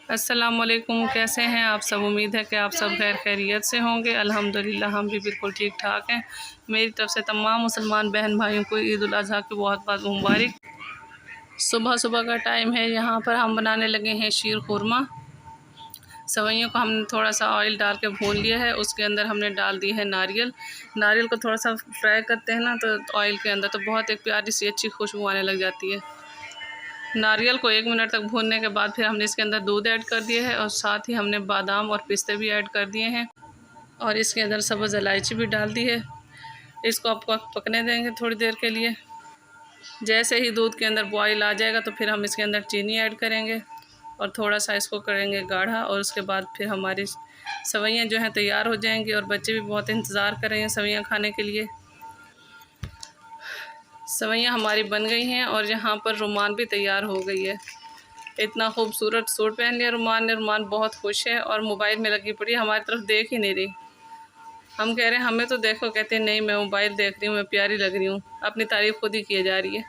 अस्सलामुअलैकुम। कैसे हैं आप सब? उम्मीद है कि आप सब खैर खैरियत से होंगे। अल्हम्दुलिल्लाह हम भी बिल्कुल ठीक ठाक हैं। मेरी तरफ से तमाम मुसलमान बहन भाइयों को ईद उल अज़हा की बहुत बहुत मुबारक। सुबह सुबह का टाइम है। यहाँ पर हम बनाने लगे हैं शीर खुरमा। सवैयों को हमने थोड़ा सा ऑयल डाल के भून लिया है। उसके अंदर हमने डाल दी है नारियल। नारियल को थोड़ा सा फ्राई करते हैं ना तो ऑयल के अंदर, तो बहुत एक प्यारी सी अच्छी खुशबू आने लग जाती है। नारियल को 1 मिनट तक भूनने के बाद फिर हमने इसके अंदर दूध ऐड कर दिया है और साथ ही हमने बादाम और पिस्ते भी ऐड कर दिए हैं और इसके अंदर सब्ज़ इलायची भी डाल दी है। इसको आपको पकने देंगे थोड़ी देर के लिए। जैसे ही दूध के अंदर बॉयल आ जाएगा तो फिर हम इसके अंदर चीनी ऐड करेंगे और थोड़ा सा इसको करेंगे गाढ़ा, और उसके बाद फिर हमारी सवैयाँ जो हैं तैयार हो जाएंगी। और बच्चे भी बहुत इंतज़ार कर रहे हैं सवैयाँ खाने के लिए। सवैयाँ हमारी बन गई हैं और यहाँ पर रुमान भी तैयार हो गई है। इतना खूबसूरत सूट पहन लिया रुमान ने। रुमान बहुत खुश है और मोबाइल में लगी पड़ी, हमारी तरफ देख ही नहीं रही। हम कह रहे हैं हमें तो देखो, कहते हैं नहीं मैं मोबाइल देख रही हूँ, मैं प्यारी लग रही हूँ। अपनी तारीफ खुद ही किए जा रही है।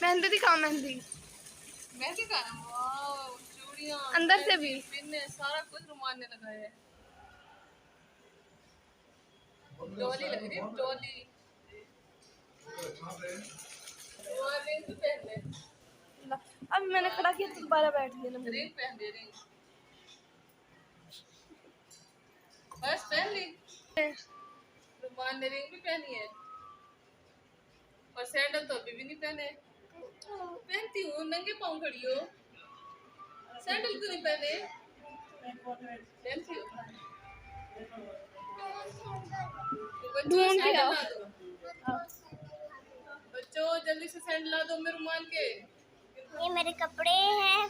मेहंदी दिखाओ। मेहंदी मेहंदी का चूड़ियां अंदर से भी सारा कुछ रुमान ने लगाया है। डोली लग रही है, डोली। अब मैंने खड़ा किया तो दोबारा बैठ गया ना। रिंग पहन दे, रिंग बस पहन ली। रुमान ने रिंग भी पहनी है और सैंडल तो अभी भी नहीं पहने। पहनती हूँ, नंगे पाँव खड़ी हो, सैंडल क्यों नहीं पहने? पहनती हूँ। ढूंढ के आओ। बच्चों जल्दी से सैंडल ला दो मेरे रुमान के। ये मेरे कपड़े हैं।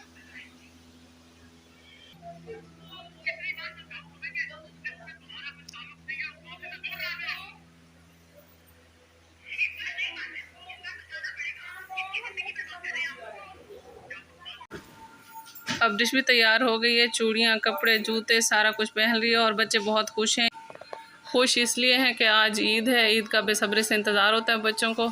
अब डिश भी तैयार हो गई है। चूड़ियाँ, कपड़े, जूते सारा कुछ पहन लिया और बच्चे बहुत खुश हैं। खुश इसलिए हैं कि आज ईद है। ईद का बेसब्री से इंतज़ार होता है बच्चों को।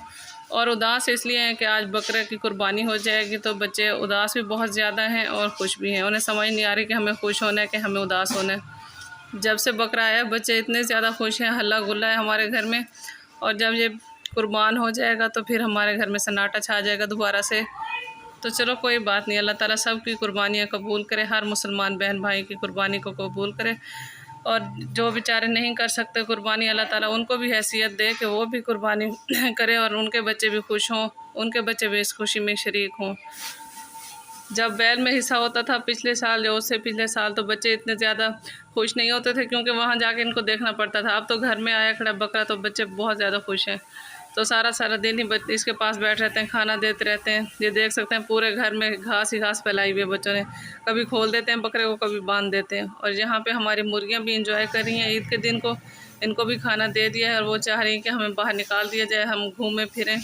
और उदास इसलिए हैं कि आज बकरे की कुर्बानी हो जाएगी। तो बच्चे उदास भी बहुत ज़्यादा हैं और खुश भी हैं। उन्हें समझ नहीं आ रही कि हमें खुश होना है कि हमें उदास होना है। जब से बकरा आया बच्चे इतने ज़्यादा खुश हैं, हल्ला गुल्ला है हमारे घर में। और जब ये कुर्बान हो जाएगा तो फिर हमारे घर में सन्नाटा छा जाएगा दोबारा से। तो चलो कोई बात नहीं, अल्लाह ताला सब की कुर्बानियाँ कबूल करे, हर मुसलमान बहन भाई की कुर्बानी को कबूल करे। और जो बेचारे नहीं कर सकते कुर्बानी, अल्लाह ताला उनको भी हैसियत दे कि वो भी कुर्बानी करे और उनके बच्चे भी खुश हों, उनके बच्चे भी इस खुशी में शरीक हों। जब बैल में हिस्सा होता था पिछले साल या उससे पिछले साल, तो बच्चे इतने ज़्यादा खुश नहीं होते थे क्योंकि वहाँ जाके इनको देखना पड़ता था। अब तो घर में आया खड़ा बकरा तो बच्चे बहुत ज़्यादा खुश हैं। तो सारा सारा दिन ही इसके पास बैठ रहते हैं, खाना देते रहते हैं। ये देख सकते हैं पूरे घर में घास ही घास फैलाई हुई है बच्चों ने। कभी खोल देते हैं बकरे को, कभी बांध देते हैं। और यहाँ पे हमारी मुर्गियाँ भी इंजॉय कर रही हैं ईद के दिन को। इनको भी खाना दे दिया है और वो चाह रही हैं कि हमें बाहर निकाल दिया जाए, हम घूमें फिरें,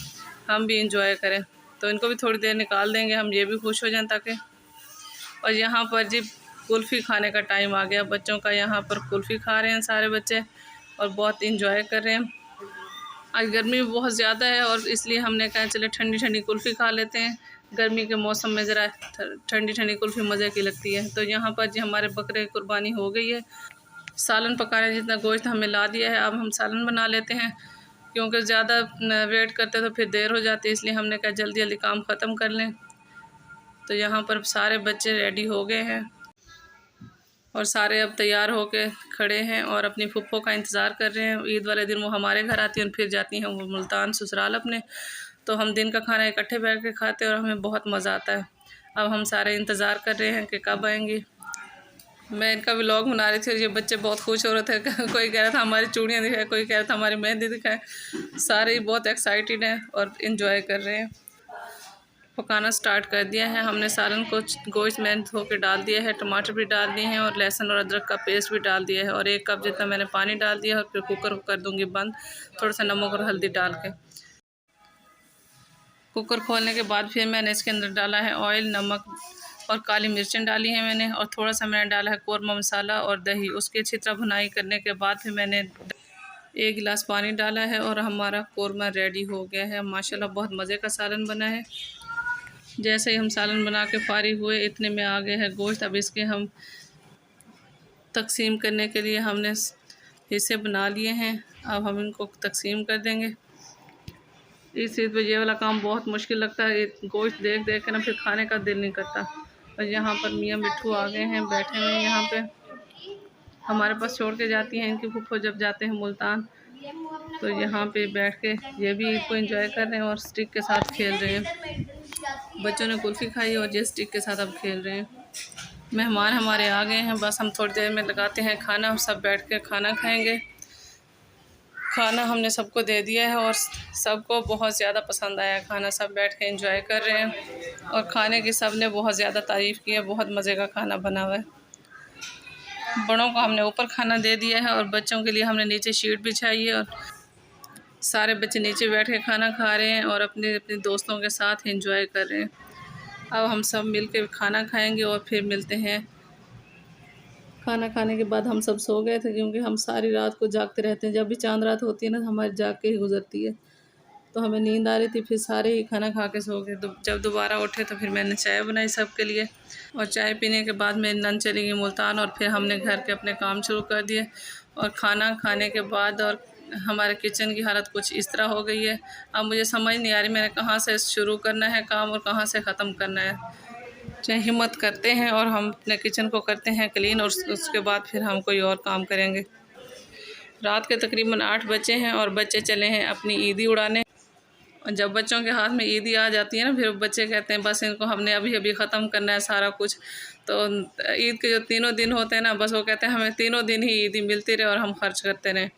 हम भी इंजॉय करें। तो इनको भी थोड़ी देर निकाल देंगे हम, ये भी खुश हो जाएं ताकि। और यहाँ पर जी कुल्फ़ी खाने का टाइम आ गया बच्चों का। यहाँ पर कुल्फ़ी खा रहे हैं सारे बच्चे और बहुत इंजॉय कर रहे हैं। आज गर्मी भी बहुत ज़्यादा है और इसलिए हमने कहा चले ठंडी ठंडी कुल्फ़ी खा लेते हैं। गर्मी के मौसम में ज़रा ठंडी ठंडी कुल्फ़ी मज़े की लगती है। तो यहाँ पर जी हमारे बकरे की कुर्बानी हो गई है। सालन पकाने जितना गोश्त हमें ला दिया है, अब हम सालन बना लेते हैं क्योंकि ज़्यादा वेट करते तो फिर देर हो जाती है। इसलिए हमने कहा जल्दी जल्दी काम ख़त्म कर लें। तो यहाँ पर सारे बच्चे रेडी हो गए हैं और सारे अब तैयार होके खड़े हैं और अपनी फुप्पो का इंतज़ार कर रहे हैं। ईद वाले दिन वो हमारे घर आती हैं और फिर जाती हैं वो मुल्तान ससुराल अपने। तो हम दिन का खाना इकट्ठे बैठ के खाते हैं और हमें बहुत मज़ा आता है। अब हम सारे इंतज़ार कर रहे हैं कि कब आएंगी। मैं इनका व्लॉग बना रही थी और ये बच्चे बहुत खुश हो रहे थे। कोई कह रहा था हमारी चूड़ियाँ दिखाए, कोई कह रहा था हमारी मेहंदी दिखाए। सारे ही बहुत एक्साइटेड हैं और इन्जॉय कर रहे हैं। पकाना स्टार्ट कर दिया है हमने। सालन को गोश्त मैंने धो के डाल दिया है, टमाटर भी डाल दिए हैं और लहसुन और अदरक का पेस्ट भी डाल दिया है और 1 कप जितना मैंने पानी डाल दिया और फिर कुकर को कर दूंगी बंद, थोड़ा सा नमक और हल्दी डाल के। कुकर खोलने के बाद फिर मैंने इसके अंदर डाला है ऑयल, नमक और काली मिर्चें डाली हैं मैंने और थोड़ा सा मैंने डाला है कौरमा मसाला और दही। उसकी अच्छी तरह भुनाई करने के बाद फिर मैंने 1 गिलास पानी डाला है और हमारा कौरमा रेडी हो गया है। माशाल्लाह बहुत मज़े का सालन बना है। जैसे ही हम सालन बना के फारिग हुए इतने में आ गए हैं गोश्त। अब इसके हम तकसीम करने के लिए हमने हिस्से बना लिए हैं। अब हम इनको तकसीम कर देंगे। इस चीज़ पे ये वाला काम बहुत मुश्किल लगता है, गोश्त देख देख के ना फिर खाने का दिल नहीं करता। और यहाँ पर मियाँ मिट्ठू आ गए हैं, बैठे हुए हैं यहाँ पे, हमारे पास छोड़ के जाती हैं इनकी फुफ्फो जब जाते हैं मुल्तान। तो यहाँ पे बैठ के ये भी ईद को एंजॉय कर रहे हैं और स्टिक के साथ खेल रहे हैं। बच्चों ने कुल्फ़ी खाई और ये स्टिक के साथ अब खेल रहे हैं। मेहमान हमारे आ गए हैं, बस हम थोड़ी देर में लगाते हैं खाना। हम सब बैठ के खाना खाएंगे। खाना हमने सबको दे दिया है और सबको बहुत ज़्यादा पसंद आया खाना। सब बैठ के एंजॉय कर रहे हैं और खाने की सब ने बहुत ज़्यादा तारीफ़ की है। बहुत मज़े का खाना बना हुआ है। बड़ों को हमने ऊपर खाना दे दिया है और बच्चों के लिए हमने नीचे शीट बिछाई है और सारे बच्चे नीचे बैठ के खाना खा रहे हैं और अपने अपने दोस्तों के साथ एंजॉय कर रहे हैं। अब हम सब मिल के खाना खाएँगे और फिर मिलते हैं। खाना खाने के बाद हम सब सो गए थे क्योंकि हम सारी रात को जागते रहते हैं। जब भी चांद रात होती है ना हमारी जाग के ही गुजरती है, तो हमें नींद आ रही थी। फिर सारे ही खाना खा के सो गए। जब दोबारा उठे तो फिर मैंने चाय बनाई सबके लिए और चाय पीने के बाद मेरी नंद चली गई मुल्तान और फिर हमने घर के अपने काम शुरू कर दिए। और खाना खाने के बाद और हमारे किचन की हालत कुछ इस तरह हो गई है। अब मुझे समझ नहीं आ रही मैंने कहाँ से शुरू करना है काम और कहाँ से ख़त्म करना है। चाहे हिम्मत करते हैं और हम अपने किचन को करते हैं क्लीन और उसके बाद फिर हम कोई और काम करेंगे। रात के तकरीबन 8 बजे हैं और बच्चे चले हैं अपनी ईदी उड़ाने। और जब बच्चों के हाथ में ईदी आ जाती है ना फिर बच्चे कहते हैं बस इनको हमने अभी अभी ख़त्म करना है सारा कुछ। तो ईद के जो तीनों दिन होते हैं ना बस वो कहते हैं हमें तीनों दिन ही ईदी मिलती रहे और हम खर्च करते रहें।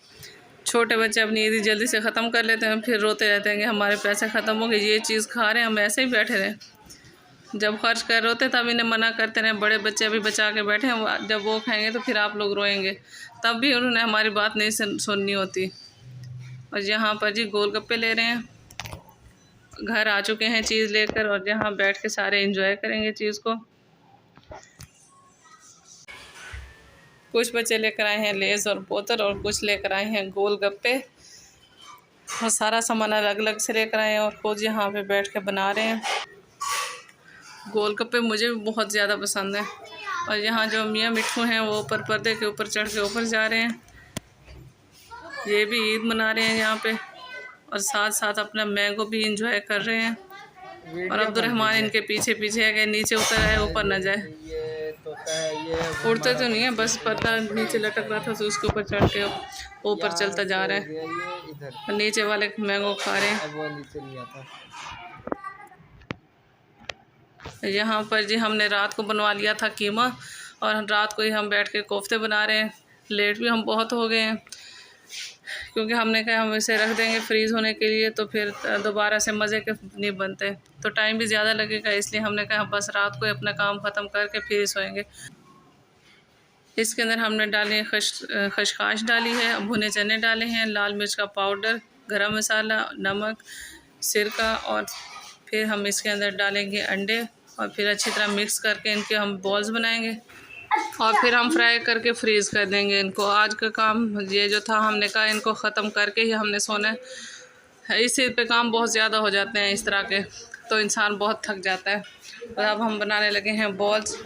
छोटे बच्चे अपनी ईदी जल्दी से ख़त्म कर लेते हैं, फिर रोते रहते हैं कि हमारे पैसे ख़त्म हो गए, ये चीज़ खा रहे हैं, हम ऐसे ही बैठे रहें। जब खर्च कर रहे होते तब इन्हें मना करते रहे। बड़े बच्चे अभी बचा के बैठे हैं, जब वो खाएंगे तो फिर आप लोग रोएंगे, तब भी उन्होंने हमारी बात नहीं सुननी होती। और यहाँ पर जी गोलगप्पे ले रहे हैं, घर आ चुके हैं चीज़ लेकर और यहाँ बैठ के सारे एंजॉय करेंगे चीज़ को। कुछ बच्चे लेकर आए हैं लेज़ और बोतल और कुछ लेकर आए हैं गोलगप्पे और सारा सामान अलग अलग से लेकर आए हैं और खुद यहाँ पे बैठ के बना रहे हैं। गोलगप्पे मुझे भी बहुत ज़्यादा पसंद है। और यहाँ जो मियाँ मिट्ठू हैं वो ऊपर पर्दे के ऊपर चढ़ के ऊपर जा रहे हैं। ये भी ईद मना रहे हैं यहाँ पे और साथ साथ अपना मैंगो भी इंजॉय कर रहे हैं। और अब्दुर्रहमान इनके पीछे पीछे है कि नीचे उतर आए ऊपर ना जाए। उड़ते तो नहीं है, बस पर्दा नीचे लटक रहा था तो उसके ऊपर चढ़ के ऊपर चलता जा रहा है और नीचे वाले मैंगो खा रहे हैं। यहाँ पर जी हमने रात को बनवा लिया था कीमा और रात को ही हम बैठ के कोफ्ते बना रहे हैं। लेट भी हम बहुत हो गए हैं क्योंकि हमने कहा हम इसे रख देंगे फ्रीज़ होने के लिए तो फिर दोबारा से मज़े के नहीं बनते, तो टाइम भी ज़्यादा लगेगा। इसलिए हमने कहा बस रात को अपना काम ख़त्म करके फिर सोएंगे। इसके अंदर हमने डाले खशखाश डाली है, भुने चने डाले हैं, लाल मिर्च का पाउडर, गरम मसाला, नमक, सिरका और फिर हम इसके अंदर डालेंगे अंडे और फिर अच्छी तरह मिक्स करके इनके हम बॉल्स बनाएंगे और फिर हम फ्राई करके फ्रीज़ कर देंगे इनको। आज का काम ये जो था हमने कहा इनको ख़त्म करके ही हमने सोना है। इस चीज़ पे काम बहुत ज़्यादा हो जाते हैं इस तरह के, तो इंसान बहुत थक जाता है। और अब हम बनाने लगे हैं बॉल्स।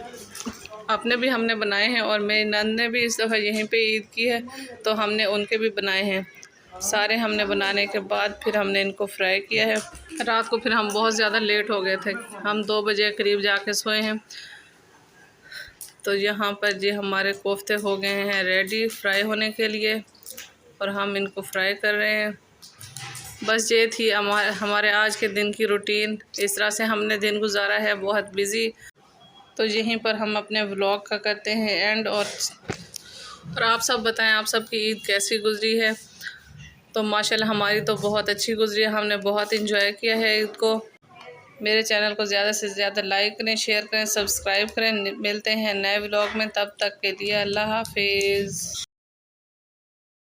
अपने भी हमने बनाए हैं और मेरी नंद ने भी इस दफ़ा यहीं पे ईद की है तो हमने उनके भी बनाए हैं। सारे हमने बनाने के बाद फिर हमने इनको फ्राई किया है। रात को फिर हम बहुत ज़्यादा लेट हो गए थे, हम 2 बजे करीब जाके सोए हैं। तो यहाँ पर जी हमारे कोफ्ते हो गए हैं रेडी फ्राई होने के लिए और हम इनको फ्राई कर रहे हैं। बस ये थी हमारे आज के दिन की रूटीन। इस तरह से हमने दिन गुजारा है, बहुत बिज़ी। तो यहीं पर हम अपने व्लॉग का करते हैं एंड। और आप सब बताएं आप सब की ईद कैसी गुजरी है। तो माशाल्लाह हमारी तो बहुत अच्छी गुजरी है, हमने बहुत इंजॉय किया है ईद को। मेरे चैनल को ज़्यादा से ज़्यादा लाइक करें, शेयर करें, सब्सक्राइब करें। मिलते हैं नए व्लॉग में, तब तक के लिए अल्लाह हाफिज़।